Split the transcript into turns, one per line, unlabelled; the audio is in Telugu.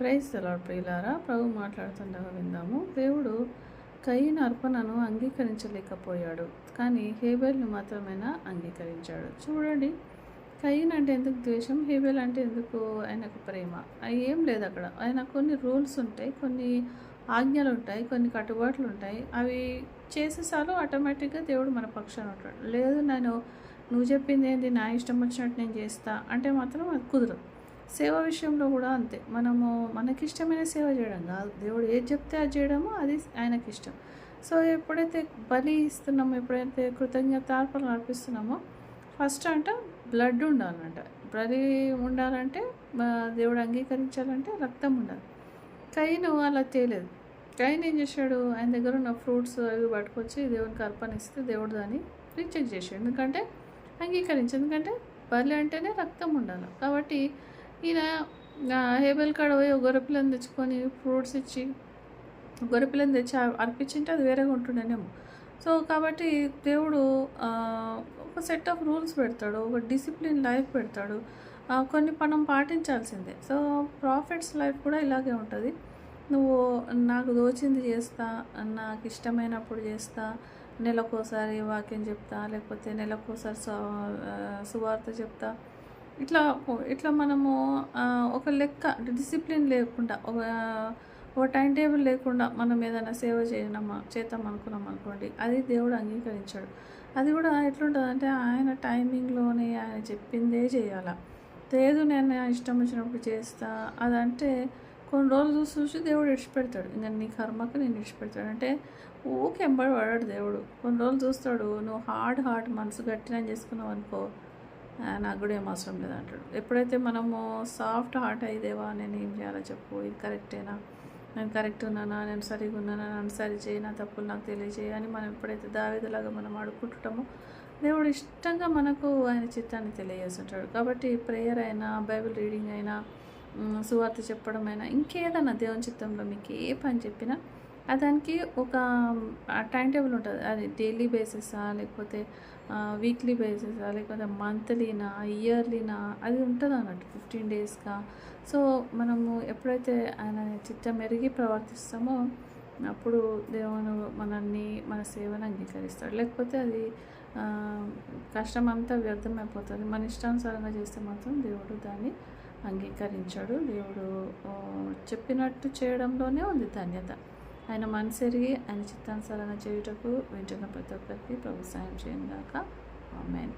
ప్రైజ్ ద లార్డ్ ప్రియులారా, ప్రభు మాట్లాడుతుండగా విందాము. దేవుడు కయీను అర్పణను అంగీకరించలేకపోయాడు, కానీ హేబేల్ని మాత్రమేనా అంగీకరించాడు. చూడండి, కయీన్ అంటే ఎందుకు ద్వేషం, హేబేల్ అంటే ఎందుకు ఆయనకు ప్రేమ? అవి ఏం లేదు అక్కడ. ఆయన కొన్ని రూల్స్ ఉంటాయి, కొన్ని ఆజ్ఞలు ఉంటాయి, కొన్ని కట్టుబాట్లు ఉంటాయి. అవి చేసేసాలు ఆటోమేటిక్గా దేవుడు మన పక్షాన ఉంటాడు. లేదు, నువ్వు చెప్పింది ఏంటి, నా ఇష్టం వచ్చినట్టు నేను చేస్తా అంటే మాత్రం అది కుదరదు. సేవ విషయంలో కూడా అంతే. మనము మనకిష్టమైన సేవ చేయడం కాదు, దేవుడు ఏది చెప్తే అది చేయడము అది ఆయనకి ఇష్టం. సో ఎప్పుడైతే బలి ఇస్తున్నామో, ఎప్పుడైతే కృతజ్ఞతార్పణలు అర్పిస్తున్నామో, ఫస్ట్ బ్లడ్ ఉండాలంట. బలి ఉండాలంటే, దేవుడు అంగీకరించాలంటే రక్తం ఉండాలి. కయీను అలా తేలేదు. కయీను ఏం చేశాడు, ఆయన దగ్గర ఉన్న ఫ్రూట్స్ అవి పట్టుకొచ్చి దేవునికి అర్పణిస్తే దేవుడు దాన్ని రిజెక్ట్ చేశాడు. ఎందుకంటే ఎందుకంటే బలి అంటేనే రక్తం ఉండాలి. కాబట్టి ఈయన హేబెల్ కాడ పోయి గొర్రెపిల్లని తెచ్చుకొని ఫ్రూట్స్ ఇచ్చి గొర్రెపిల్లని తెచ్చి అర్పించింటే అది వేరేగా ఉంటుండేనేమో. సో కాబట్టి దేవుడు ఒక సెట్ ఆఫ్ రూల్స్ పెడతాడు, ఒక డిసిప్లిన్ లైఫ్ పెడతాడు. కొన్ని మనం పాటించాల్సిందే. సో ప్రాఫిట్స్ లైఫ్ కూడా ఇలాగే ఉంటుంది. నువ్వు నాకు దోచింది చేస్తా, నాకు ఇష్టమైనప్పుడు చేస్తా, నెలకోసారి వాక్యం చెప్తా, లేకపోతే నెలకోసారి సువార్త చెప్తా, ఇట్లా మనము ఒక లెక్క డిసిప్లిన్ లేకుండా, ఒక టైం టేబుల్ లేకుండా మనం ఏదైనా సేవ చేద్దాం అనుకున్నాం అనుకోండి, అది దేవుడు అంగీకరించాడు. అది కూడా ఎట్లుంటుందంటే ఆయన టైమింగ్లోనే ఆయన చెప్పిందే చేయాలి. లేదు నేను ఇష్టం వచ్చినప్పుడు చేస్తా అదంటే కొన్ని రోజులు చూసి దేవుడు విడిచిపెడతాడు. ఇంకా నీ కర్మకు నేను విడిచిపెడతాడు. అంటే ఊకే ఎంబడి పడాడు దేవుడు. కొన్ని రోజులు చూస్తాడు, నువ్వు హార్ట్ మనసు గట్టిన చేసుకున్నావు అనుకో, నాకు కూడా ఏం అవసరం లేదు అంటాడు. ఎప్పుడైతే మనము సాఫ్ట్ హార్ట్ అయ్యేదేవా, నేను ఏం చేయాలో చెప్పు, ఇది కరెక్టేనా, నేను కరెక్ట్ ఉన్నానా, నేను సరిగా ఉన్నానా, నన్ను సరి చేయనా, తప్పులు నాకు తెలియజేయ అని మనం ఎప్పుడైతే దావీదులాగా మనం అడుక్కుంటామో, దేవుడు ఇష్టంగా మనకు ఆయన చిత్తాన్ని తెలియజేస్తుంటాడు. కాబట్టి ప్రేయర్ అయినా, బైబిల్ రీడింగ్ అయినా, సువార్త చెప్పడం అయినా, ఇంకేదన్నా దేవుని చిత్తంలో మీకు ఏ పని చెప్పినా దానికి ఒక టైం టేబుల్ ఉంటుంది. అది డైలీ బేసిసా, లేకపోతే వీక్లీ బేసిసా, లేకపోతే మంత్లీనా, ఇయర్లీనా, అది ఉంటుంది అన్నట్టు 15 డేస్గా. సో మనము ఎప్పుడైతే ఆయన చిత్తం మెరిగి ప్రవర్తిస్తామో అప్పుడు దేవుడు మన సేవను అంగీకరిస్తాడు. లేకపోతే అది కష్టమంతా వ్యర్థమైపోతుంది. మన ఇష్టానుసారంగా చేస్తే మాత్రం దేవుడు దాన్ని అంగీకరించాడు. దేవుడు చెప్పినట్టు చేయడంలోనే ఉంది ధన్యత. ఆయన మనసెరిగి ఆయన చిత్తానుసారంగా చేయుటకు వింటున్న ప్రతి ఒక్కరికి ప్రభు సాయం చేయను గాక. ఆమేన్.